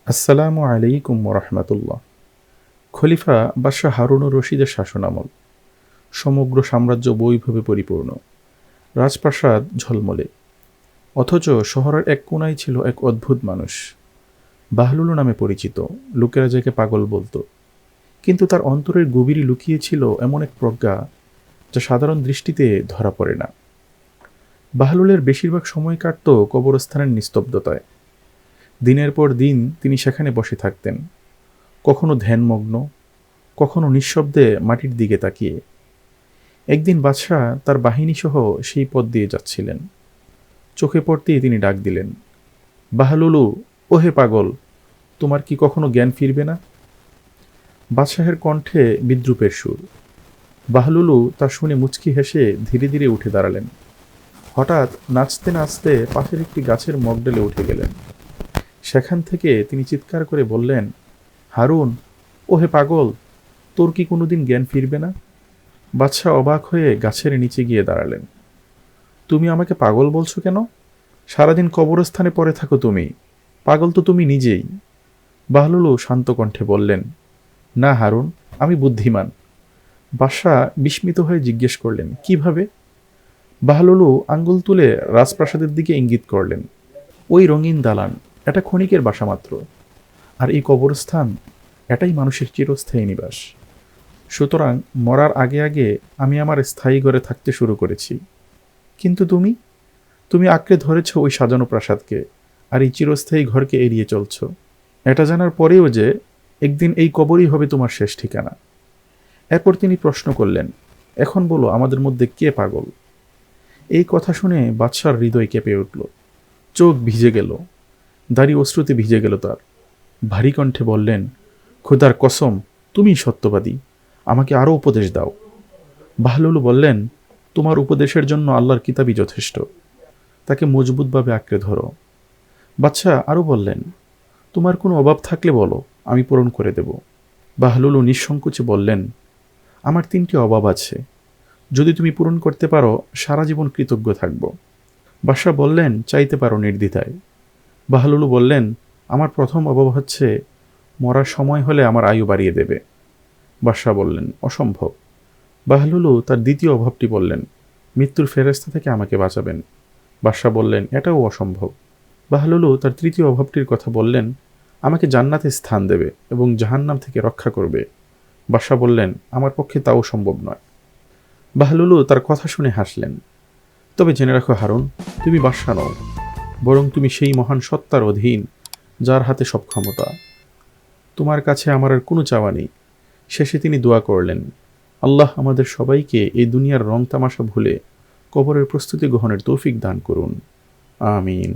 আসসালামু আলাইকুম রহমতুল্লাহ। খলিফা বাদশাহ হারুনুর রশিদের শাসনামল। সমগ্র সাম্রাজ্য বৈভবে পরিপূর্ণ, রাজপ্রাসাদ ঝলমলে। অথচ শহরের এক কোনায় ছিল এক অদ্ভুত মানুষ, বাহলুল নামে পরিচিত। লোকেরা যাকে পাগল বলতো, কিন্তু তার অন্তরের গভীরে লুকিয়ে ছিল এমন এক প্রজ্ঞা যা সাধারণ দৃষ্টিতে ধরা পড়ে না। বাহলুলের বেশিরভাগ সময় কাটত কবরস্থানের নিস্তব্ধতায়। দিনের পর দিন তিনি সেখানে বসে থাকতেন, কখনো ধ্যানমগ্ন, কখনো নিঃশব্দে মাটির দিকে তাকিয়ে। একদিন বাদশাহ তার বাহিনীসহ সেই পথ দিয়ে যাচ্ছিলেন। চোখে পড়তেই তিনি ডাক দিলেন, বাহলুলু, ওহে পাগল, তোমার কি কখনো জ্ঞান ফিরবে না? বাদশাহের কণ্ঠে বিদ্রুপের সুর। বাহলুলু তা শুনে মুচকি হেসে ধীরে ধীরে উঠে দাঁড়ালেন। হঠাৎ নাচতে নাচতে পাশের একটি গাছের মগডালে উঠে গেলেন। সেখান থেকে তিনি চিৎকার করে বললেন, হারুন, ওহে পাগল, তোর কি কোনোদিন জ্ঞান ফিরবে না? বাদশাহ অবাক হয়ে গাছের নিচে গিয়ে দাঁড়ালেন। তুমি আমাকে পাগল বলছো কেন? সারাদিন কবরস্থানে পড়ে থাকো তুমি, পাগল তো তুমি নিজেই। বাহলুলু শান্ত কণ্ঠে বললেন, না হারুন, আমি বুদ্ধিমান। বাদশাহ বিস্মিত হয়ে জিজ্ঞেস করলেন, কিভাবে? বাহলুলু আঙ্গুল তুলে রাজপ্রাসাদের দিকে ইঙ্গিত করলেন। ওই রঙিন দালান, এটা ক্ষণিকের বাসা মাত্র। আর এই কবরস্থান, এটাই মানুষের চিরস্থায়ী নিবাস। সুতরাং মরার আগে আগে আমি আমার স্থায়ী ঘরে থাকতে শুরু করেছি। কিন্তু তুমি তুমি আঁকড়ে ধরেছ ওই সাজানো প্রাসাদকে, আর এই চিরস্থায়ী ঘরকে এড়িয়ে চলছ, এটা জানার পরেও যে একদিন এই কবরই হবে তোমার শেষ ঠিকানা। এরপর তিনি প্রশ্ন করলেন, এখন বলো, আমাদের মধ্যে কে পাগল? এই কথা শুনে বাদশার হৃদয় কেঁপে উঠল, চোখ ভিজে গেল, দাড়ি অশ্রুতে ভিজে গেল তার। ভারী কণ্ঠে বললেন, খোদার কসম, তুমিই সত্যবাদী, আমাকে আরও উপদেশ দাও। বাহলুল বললেন, তোমার উপদেশের জন্য আল্লাহর কিতাবই যথেষ্ট, তাকে মজবুতভাবে আঁকড়ে ধরো। বাদশাহ আরও বললেন, তোমার কোনো অভাব থাকলে বলো, আমি পূরণ করে দেব। বাহলুল নিঃসংকোচে বললেন, আমার 3টি অভাব আছে, যদি তুমি পূরণ করতে পারো সারা জীবন কৃতজ্ঞ থাকব। বাদশাহ বললেন, চাইতে পারো নির্দ্বিধায়। বাহলুল বললেন, আমার প্রথম অভাব হচ্ছে মরার সময় হলে আমার আয়ু বাড়িয়ে দেবে। বাদশাহ বললেন, অসম্ভব। বাহলুল তার দ্বিতীয় অভাবটি বললেন, মৃত্যুর ফেরেশতা থেকে আমাকে বাঁচাবেন। বাদশাহ বললেন, এটাও অসম্ভব। বাহলুল তার তৃতীয় অভাবটির কথা বললেন, আমাকে জান্নাতে স্থান দেবে এবং জাহান্নাম থেকে রক্ষা করবে। বাদশাহ বললেন, আমার পক্ষে তাও সম্ভব নয়। বাহলুল তার কথা শুনে হাসলেন, তবে জেনে রাখো হারুন, তুমি বাদশাহ নও, বরং তুমি সেই মহান সত্তার অধীন যার হাতে সব ক্ষমতা। তোমার কাছে আমার আর কোনো চাওয়া নেই। শেষে তিনি দোয়া করলেন, আল্লাহ আমাদের সবাইকে এই দুনিয়ার রং তামাশা ভুলে কবরের প্রস্তুতি গ্রহণের তৌফিক দান করুন। আমিন।